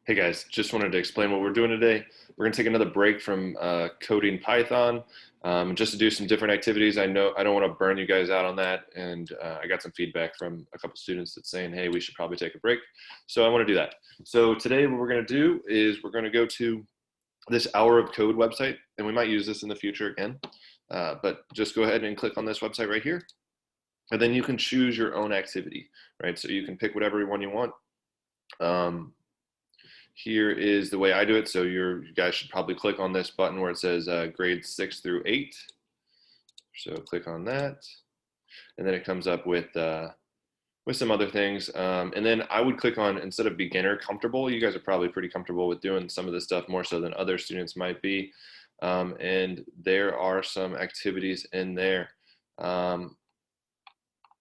Hey guys, just wanted to explain what we're doing today. We're going to take another break from coding Python just to do some different activities. I know I don't want to burn you guys out on that, and I got some feedback from a couple students that's saying, hey, we should probably take a break. So I want to do that. So today what we're going to do is we're going to go to this Hour of Code website, and we might use this in the future again, but just go ahead and click on this website right here, and then you can choose your own activity, right? So you can pick whatever one you want. Here is the way I do it. So you guys should probably click on this button where it says grades 6 through 8. So click on that, and then it comes up with some other things. And then I would click on, instead of beginner, comfortable. You guys are probably pretty comfortable with doing some of this stuff more so than other students might be. And there are some activities in there.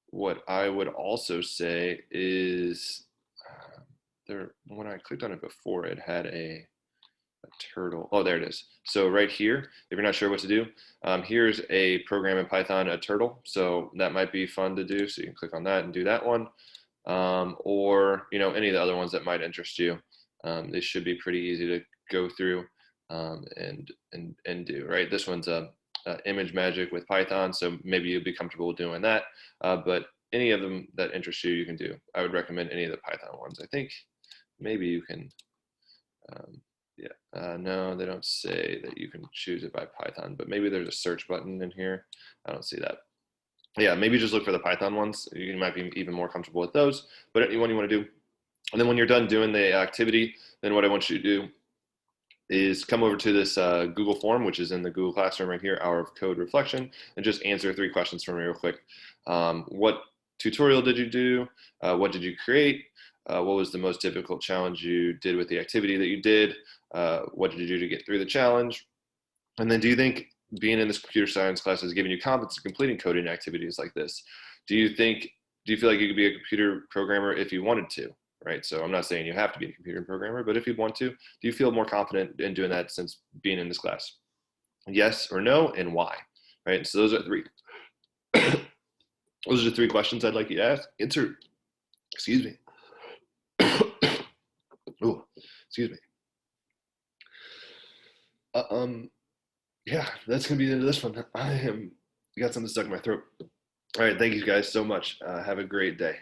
What I would also say is when I clicked on it before, it had a turtle. Oh, there it is. So right here, if you're not sure what to do, here's a program in Python, a turtle. So that might be fun to do. So you can click on that and do that one, or any of the other ones that might interest you. They should be pretty easy to go through and do. Right, this one's a image magic with Python, so maybe you'll be comfortable doing that. But any of them that interest you, you can do. I would recommend any of the Python ones. I think maybe you can, no, they don't say that you can choose it by Python, but maybe there's a search button in here. I don't see that. Yeah, maybe just look for the Python ones. You might be even more comfortable with those, but any one you want to do. And then when you're done doing the activity, then what I want you to do is come over to this Google form, which is in the Google Classroom right here, Hour of Code Reflection, and just answer 3 questions for me real quick. What tutorial did you do? What did you create? What was the most difficult challenge you did with the activity that you did? What did you do to get through the challenge? And then do you think being in this computer science class is giving you confidence in completing coding activities like this? Do you feel like you could be a computer programmer if you wanted to, right? So I'm not saying you have to be a computer programmer, but if you want to, do you feel more confident in doing that since being in this class? Yes or no, and why, right? So those are 3. Those are the 3 questions I'd like you to answer. Excuse me. Oh, excuse me. Yeah, that's gonna be the end of this one. I got something stuck in my throat. All right, thank you guys so much. Have a great day.